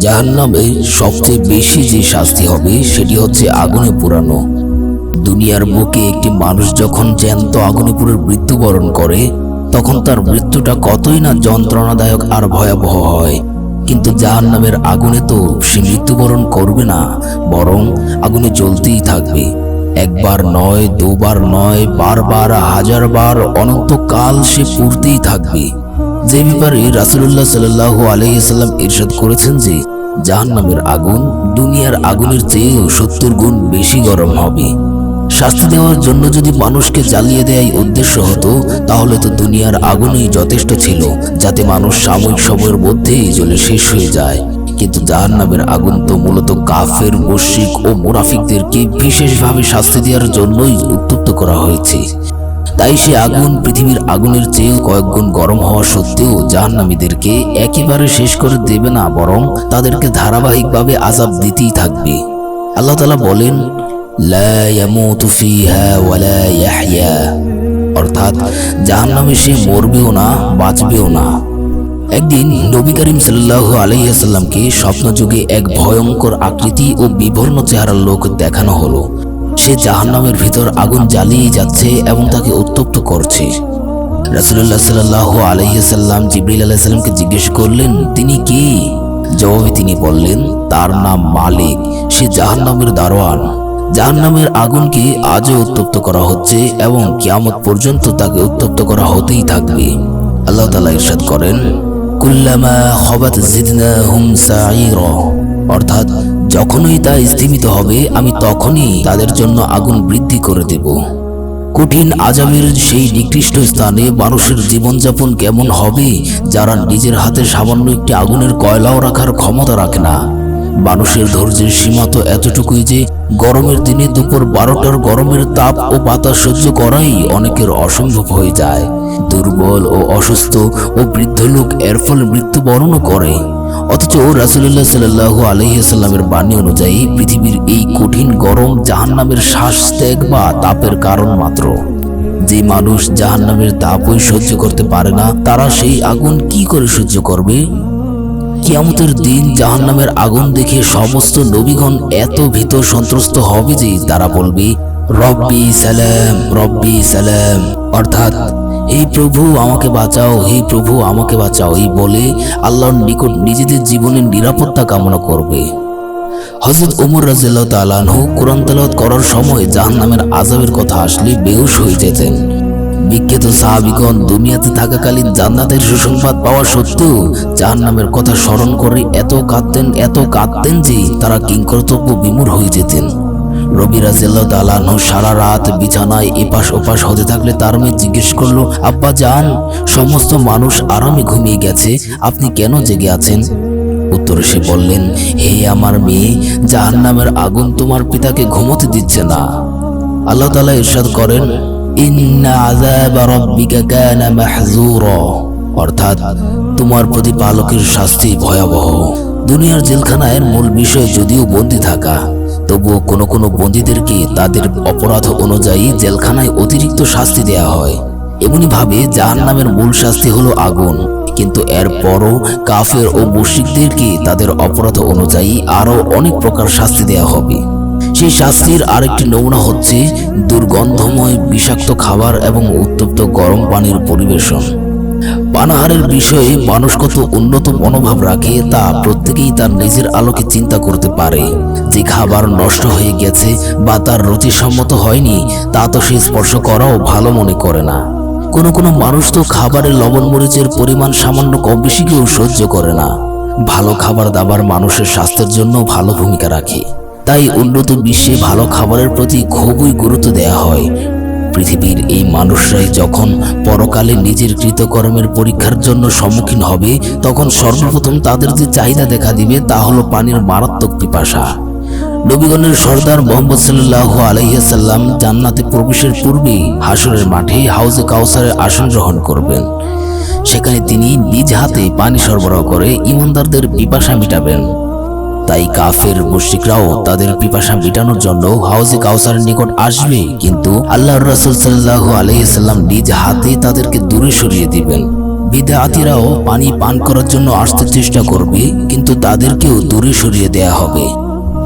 জাহান্নামে সবচেয়ে বেশি যে শাস্তি হবে সেটি হচ্ছে আগুনে পোড়ানো। দুনিয়ার বুকে একটি মানুষ যখন জ্যান্ত আগুনে পুড়ে মৃত্যুবরণ করে তখন তার মৃত্যুটা কতই না যন্ত্রণাদায়ক আর ভয়াবহ হয়, কিন্তু জাহান্নামের আগুনে তো সে মৃত্যুবরণ করবে না, বরং আগুনে জ্বলতেই থাকবে। একবার নয়, দুবার নয়, বারবার, হাজারবার, অনন্তকাল সে পুড়তেই থাকবে। যে ব্যাপারে রাসূলুল্লাহ সাল্লাল্লাহু আলাইহি সাল্লাম ইরশাদ করেছেন যে জাহান্নামের আগুন দুনিয়ার আগুনের চেয়েও 70 গুণ বেশি গরম হবে। শাস্তি দেওয়ার জন্য যদি মানুষকে জ্বালিয়ে দেওয়াই উদ্দেশ্য হতো তাহলে তো দুনিয়ার আগুনই যথেষ্ট ছিল, যাতে মানুষ সাময়িক সময়ের মধ্যেই জ্বলে শেষ হয়ে যায়। কিন্তু জাহান্নামের আগুন তো মূলত কাফের, মুশরিক ও মুনাফিকদেরকে বিশেষভাবে শাস্তি দেওয়ার জন্যই উত্তপ্ত করা হয়েছে। তাই সে আগুন পৃথিবীর আগুনের চেয়েও কয়েক গুণ গরম হওয়া সত্ত্বেও জাহান্নামীদেরকে একেবারে শেষ করে দেবে না, বরং তাদেরকে ধারাবাহিকভাবে আযাব দিতেই থাকবে। আল্লাহ তাআলা বলেন, লা ইয়ামুতু ফিহা ওয়ালা ইয়াহইয়া, অর্থাৎ জাহান্নামে সে মরবেও না, বাঁচবেও না। একদিন নবী করিম সাল্লাল্লাহু আলাইহি ওয়াসাল্লামকে স্বপ্নযোগে এক ভয়ঙ্কর আকৃতি ও বিবর্ণ চেহারার লোক দেখানো হলো। সে জাহান্নামের ভিতর আগুন জ্বালিয়ে যাচ্ছে এবং তাকে উত্তপ্ত করছে। রাসূলুল্লাহ সাল্লাল্লাহু আলাইহি ওয়াসাল্লাম জিবরিল আলাইহিস সালামকে জিজ্ঞেস করলেন, তিনি কে? জবাবে তিনি বললেন, তার নাম মালিক, সে জাহান্নামের দারোয়ান। জাহান্নামের আগুনকে আজও উত্তপ্ত করা হচ্ছে এবং কিয়ামত পর্যন্ত তাকে উত্তপ্ত করা হতেই থাকবে। আল্লাহ তাআলা ইরশাদ করেন, কুল্লামা খাবাত জিদনাহুম সাঈরা, অর্থাৎ যখনই তা স্থিমিত হবে আমি তখনই তাদের জন্য আগুন বৃদ্ধি করে দেব। কঠিন আযাবের সেই নিকৃষ্ট স্থানে মানুষের জীবনযাপন কেমন হবে যারা নিজের হাতে সামান্য একটি আগুনের কয়লাও রাখার ক্ষমতা রাখে না। মানুষের ধৈর্যের সীমা তো এতটুকুই যে গরমের দিনে দুপুর 12টার গরমের তাপ ও বাতাস সহ্য করাই অনেকের অসম্ভব হয়ে যায়। দুর্বল ও অসুস্থ ও বৃদ্ধ লোক এর ফলে মৃত্যুবরণও করে। অথচ রাসূলুল্লাহ সাল্লাল্লাহু আলাইহি ওয়াসাল্লামের বাণী অনুযায়ী পৃথিবীর এই কঠিন গরম জাহান্নামের শ্বাস ত্যাগ বা তাপের কারণ মাত্র। যে মানুষ জাহান্নামের তাপই সহ্য করতে পারে না তারা সেই আগুন কি করে সহ্য করবে? কিয়ামতের দিন জাহান্নামের আগুন দেখে সমস্ত নবীগণ এত ভীত সন্ত্রস্ত হবে যে তারা বলবে, রব্বি সালাম, রব্বি সালাম, অর্থাৎ হে প্রভু আমাকে বাঁচাও, হে প্রভু আমাকে বাঁচাও, এই বলে আল্লাহর নিকট নিজেদের জীবনের নিরাপত্তা কামনা করবে। হযরত ওমর রাদিয়াল্লাহু তাআলা আনহু কোরআন তেলাওয়াত করার সময় জাহান্নামের আযাবের কথা আসলে বেহুশ হয়ে যেতেন। বিখ্যাত সাহাবীগণ দুনিয়াতে থাকাকালীন জান্নাতের সুসংবাদ পাওয়া সত্ত্বেও জাহান্নামের কথা স্মরণ করে এত কাঁদতেন যে তারা কিংকর্তব্য বিমূঢ় হয়ে যেতেন। রবি রাদিয়াল্লাহু তাআলা আনহু সারা রাত বিছানায় এপাশ ওপাশ হতে থাকলে তার মেয়ে জিজ্ঞেস করলো, আব্বা জান, সমস্ত মানুষ আরামে ঘুমিয়ে গেছে, আপনি কেন জেগে আছেন? উত্তরে সে বললেন, হে আমার মেয়ে, জাহান্নামের আগুন তোমার পিতাকে ঘুমোতে দিচ্ছে না। আল্লাহ তাআলা ইরশাদ করেন, ইন্না আযাবা রাব্বিকা কানা মাহযুরা, অর্থাৎ তোমার প্রতিপালকের শাস্তি ভয়াবহ। দুনিয়ার জেলখানায় মূল বিষয় যদিও বন্দী থাকা, তবুও কোনো কোনো বন্দীদেরকে তাদের অপরাধ অনুযায়ী জেলখানায় অতিরিক্ত শাস্তি দেয়া হয়। এমনি ভাবে জাহান্নামের মূল শাস্তি হলো আগুন, কিন্তু এরপরও কাফের ও মুশরিকদেরকে তাদের অপরাধ অনুযায়ী আরো অনেক প্রকার শাস্তি দেয়া হবে। সেই শাস্তির আরেকটি নমুনা হচ্ছে দুর্গন্ধময় বিষাক্ত খাবার এবং উত্তপ্ত গরম পানির পরিবেশন। পানাহারের বিষয়ে মানুষ কত উন্নত মনোভাব রাখে তা প্রত্যেকেই তার নিজের আলোকে চিন্তা করতে পারে। যে খাবার নষ্ট হয়ে গেছে বা তার রুচিসম্মত হয়নি তা তো সে স্পর্শ করাও ভালো মনে করে না। কোনো মানুষ তো খাবারের লবণ মরিচের পরিমাণ সামান্য কম বেশিকেও সহ্য করে না। ভালো খাবার দাবার মানুষের স্বাস্থ্যের জন্য ভালো ভূমিকা রাখে, তাই উন্নত বিশ্বে ভালো খাবারের প্রতি খুবই গুরুত্ব দেয়া হয়। পৃথিবীর এই মানুষরাই যখন পরকালে নিজের কৃতকর্মের পরীক্ষার জন্য সম্মুখীন হবে তখন সর্বপ্রথম তাদের যে চাহিদা দেখা দিবে তা হলো পানির মারাত্মক পিপাসা। নবীগণের সর্দার মুহাম্মদ সাল্লাল্লাহু আলাইহি ওয়াসাল্লাম জান্নাতে প্রবেশের পূর্বে হাসরের মাঠে হাউজে কাউসারের আসন গ্রহণ করবেন। সেখানে তিনি নিজ হাতে পানি সরবরাহ করে ঈমানদারদের পিপাসা মিটাবেন। তাই কাফের মুশরিকরাও তাদের পিপাসা মিটানোর জন্য হাউজে কাউসারের নিকট আসবে, কিন্তু আল্লাহর রাসূল সাল্লাল্লাহু আলাইহি ওয়াসাল্লাম নিজ হাতে তাদেরকে দূরে সরিয়ে দিবেন। বিদআতীরাও পানি পান করার জন্য আসতে চেষ্টা করবে, কিন্তু তাদেরকেও দূরে সরিয়ে দেয়া হবে।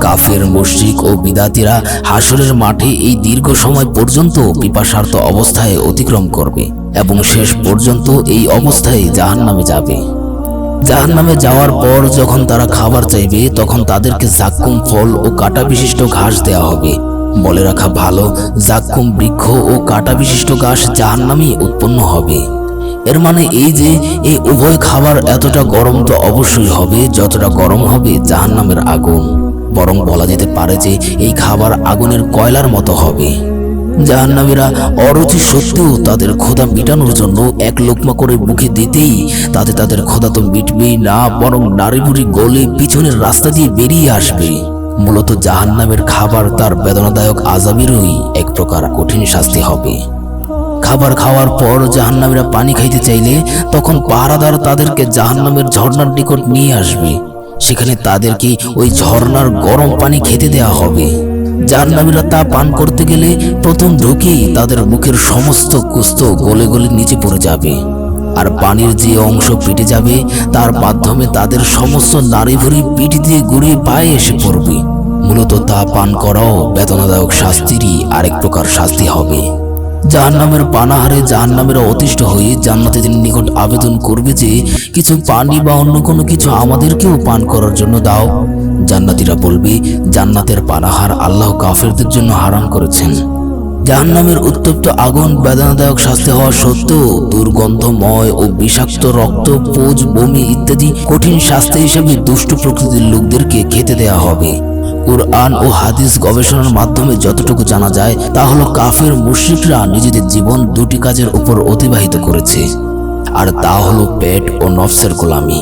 কাফের, মুশরিক ও বিদআতীরা হাসরের মাঠে এই দীর্ঘ সময় পর্যন্ত পিপাসার্ত অবস্থায় অতিক্রম করবে এবং শেষ পর্যন্ত এই অবস্থায় জাহান্নামে যাবে। জাহান্নামে যাওয়ার পর যখন তারা খাবার চাইবে, তখন তাদেরকে জাক্কুম ফল ও কাঁটা বিশিষ্ট ঘাস দেওয়া হবে। বলে রাখা ভালো, জাক্কুম বৃক্ষ ও কাঁটা বিশিষ্ট ঘাস জাহান্নামেই উৎপন্ন হবে। এর মানে এই যে এই উভয় খাবার এতটা গরম তো অবশ্যই হবে যতটা গরম হবে জাহান্নামের আগুন। বরং বলা যেতে পারে যে এই খাবার আগুনের কয়লার মতো হবে। জাহান্নামীরা অরুচি সত্ত্বেও তাদের ক্ষুধা মেটানোর জন্য এক লোকমা করে মুখে দিতেই তাতে তাদের ক্ষুধা তো মিটবেই না, বরং নাড়িভুড়ি গলে পিছনের রাস্তা দিয়ে বেরিয়ে আসবে। মূলত জাহান্নামের খাবার তার বেদনাদায়ক আযাবেরই এক প্রকার কঠিন শাস্তি হবে। খাবার খাওয়ার পর জাহান্নামীরা পানি খাইতে চাইলে তখন পাহারাদার তাদেরকে জাহান্নামের ঝর্ণার নিকট নিয়ে আসবে। সেখানে তাদেরকে ওই ঝর্ণার গরম পানি খেতে দেওয়া হবে। জাহান্নামীরা তা পান করতে গেলে প্রথম ঢুকেই তাদের মুখের সমস্ত কুস্ত গলে গলে নিচে পড়ে যাবে, আর পানির যে অংশ পেটে যাবে তার মাধ্যমে তাদের সমস্ত নাড়িভুড়ি পিঠ দিয়ে গড়িয়ে পায়ে এসে পড়বে। মূলত তা পান করাও বেদনাদায়ক শাস্তিরই আরেক প্রকার শাস্তি হবে। জাহান্নামের পানাহারে জাহান্নামীরা অতিষ্ঠ হয়ে জান্নাতীদের নিকট আবেদন করবে যে কিছু পানি বা অন্য কোনো কিছু আমাদেরকেও পান করার জন্য দাও। জান্নাতীরা বলবে, জান্নাতের পানাহার আল্লাহ কাফেরদের জন্য হারাম করেছেন। জাহান্নামের উত্তপ্ত আগুন বেদনাদায়ক শাস্তি হওয়া সত্ত্বেও দুর্গন্ধময় ও বিষাক্ত রক্ত, পোজ, বমি ইত্যাদি কঠিন শাস্তি হিসেবে দুষ্ট প্রকৃতির লোকদেরকে খেতে দেয়া হবে। কুরআন ও হাদিস গবেষণার মাধ্যমে যতটুকু জানা যায় তা হলো কাফের মুশরিকরা নিজেদের জীবন দুটি কাজের উপর অতিবাহিত করেছে, আর তা হলো পেট ও নফসের গোলামি।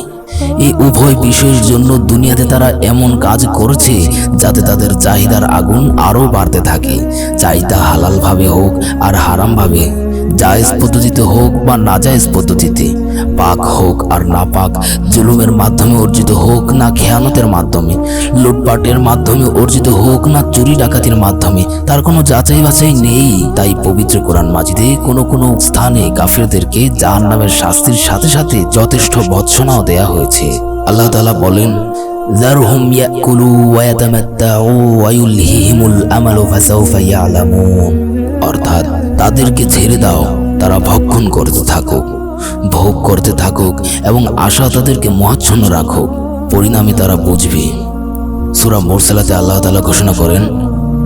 এই উভয় বিষয়ের জন্য দুনিয়াতে তারা এমন কাজ করেছে যাতে তাদের চাহিদার আগুন আরও বাড়তে থাকে। চাহিদা হালাল ভাবে হোক আর হারাম ভাবে, জায়েজ পদ্ধতিতে হোক বা নাজায়েজ পদ্ধতিতে, পাক হোক আর না পাক, জুলুমের মাধ্যমে অর্জিত হোক না খেয়ানতের মাধ্যমে, লুটপাটের মাধ্যমে অর্জিত হোক না চুরি ডাকাতির মাধ্যমে, তার কোনো যাচাই বাছাই নেই। তাই পবিত্র কোরআন মাজিদে কোনো কোনো স্থানে কাফেরদেরকে জাহান্নামের শাস্তির সাথে সাথে যথেষ্ট ভৎসনাও দেয়া হয়েছে। আল্লাহ তাআলা বলেন, যারহুম ইয়াকুলু ওয়া ইয়াতামাত্তাউ ওয়া ইউলহিহিমুল আমালু ফাসাউফা ইয়ালামুন, অর্থাৎ তাদেরকে ছেড়ে দাও, তারা ভক্ষণ করতে থাকুক, ভোগ করতে থাকুক এবং আশা তাদেরকে মোহাচ্ছন্ন রাখুক, পরিণামে তারা বুঝবে। সূরা মুরসালাতে আল্লাহ তাআলা ঘোষণা করেন,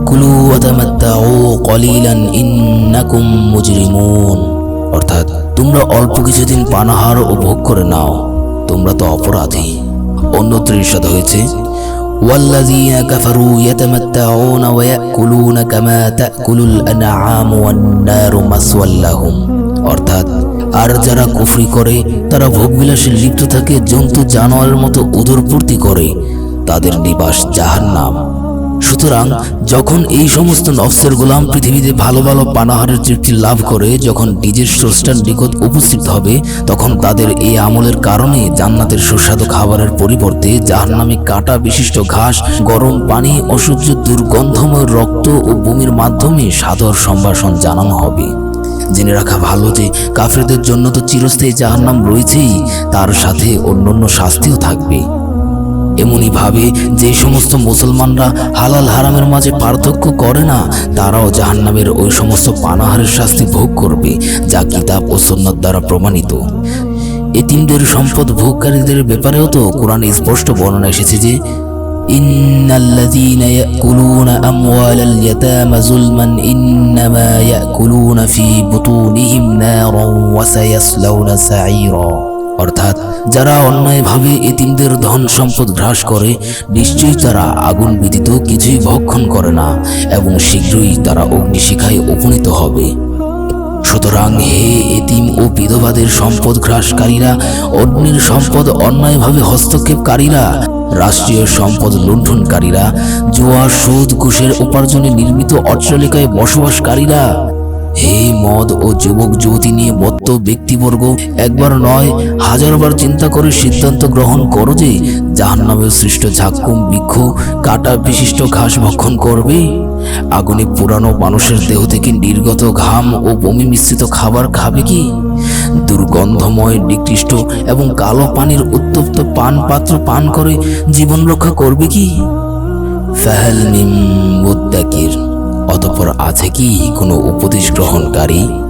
কুলু ওয়া তামাত্তাউ কলিলান ইন্নাকুম মুজরিমুন, অর্থাৎ তোমরা অল্প কিছুদিন পানাহার ও ভোগ করে নাও, তোমরা তো অপরাধী। অন্যত্র ইরশাদ হয়েছে, ওয়াল্লাযীনা কাফারু ইয়াতামাত্তাউনা ওয়া ইয়াকুলুনা কামা তাকুলুল আনআমু ওয়ান নারু মাসওয়াল লাহুম, অর্থাৎ আর যারা কুফরি করে তারা ভোগবিলাসে লিপ্ত থাকে, জন্তু জানোয়ারের মতো উদরপূর্তি করে, তাদের নিবাস জাহান্নাম। সুতরাং যখন এই সমস্ত নফসের গোলাম পৃথিবীতে ভালো ভালো পানাহারের তৃপ্তি লাভ করে, যখন নিজের স্রষ্টার নিকট উপস্থিত হবে, তখন তাদের এই আমলের কারণে জান্নাতের সুস্বাদু খাবারের পরিবর্তে জাহান্নামে কাঁটা বিশিষ্ট ঘাস, গরম পানি, অসহ্য দুর্গন্ধময় রক্ত ও বমির মাধ্যমে সাদর সম্ভাষণ জানানো হবে। জেনে রাখা ভালো যে কাফেরদের জন্য তো চিরস্থায়ী জাহান্নাম রয়েছেই, তার সাথে অন্যান্য শাস্তিও থাকবে। এমনই ভাবে যে সমস্ত মুসলমানরা হালাল হারামের মাঝে পার্থক্য করে না, তারাও জাহান্নামের ওই সমস্ত পানাহারের শাস্তি ভোগ করবে, যা কিতাব ও সুন্নাত দ্বারা প্রমাণিত। এতিমদের সম্পদ ভোগকারীদের ব্যাপারেও তো কোরআনে স্পষ্ট বর্ণনা এসেছে যে, ইন্নাল্লাযীনা ইয়াকুলুনা আমওয়ালাল ইয়াতামা যুলমান ইন্নামা ইয়াকুলুনা ফী বুতুনিহিম নারান ওয়া সায়াসলাউনা সাঈরা, অর্থাৎ যারা অন্যায়ভাবে এতিমদের ধন সম্পদ গ্রাস করে, নিশ্চয়ই তারা আগুন ব্যতীত কিছুই ভক্ষণ করে না এবং শীঘ্রই তারা অগ্নিশিখায় উপনীত হবে। সুতরাং হে এতিম ও বিধবাদের সম্পদ গ্রাসকারীরা, অন্যের সম্পদ অন্যায়ভাবে হস্তক্ষেপকারীরা, রাষ্ট্রীয় সম্পদ লুণ্ঠনকারীরা, জুয়া, সুদ, ঘুষের উপার্জনে নির্মিত অট্টালিকায় বসবাসকারীরা, হে মদ ও যুবক যুবতী নিয়ে মত্ত ব্যক্তিবর্গ, একবার নয় হাজারবার চিন্তা করে সিদ্ধান্ত গ্রহণ করো যে জাহান্নামের সৃষ্ট ঝাক্কুম বৃক্ষ কাটা বিশিষ্ট ঘাস ভক্ষণ করবে। আগুনে পোড়ানো মানুষের দেহ থেকে নির্গত ঘাম ও বমি মিশ্রিত খাবার খাবে কি? দুর্গন্ধময় নিকৃষ্ট এবং কালো পানির উত্তপ্ত পান পাত্র পান করে জীবন রক্ষা করবে কি? ফাহাল মিন মুদ্দাকির, অতঃপর আছে কি কোনো উপদেশ গ্রহণকারী?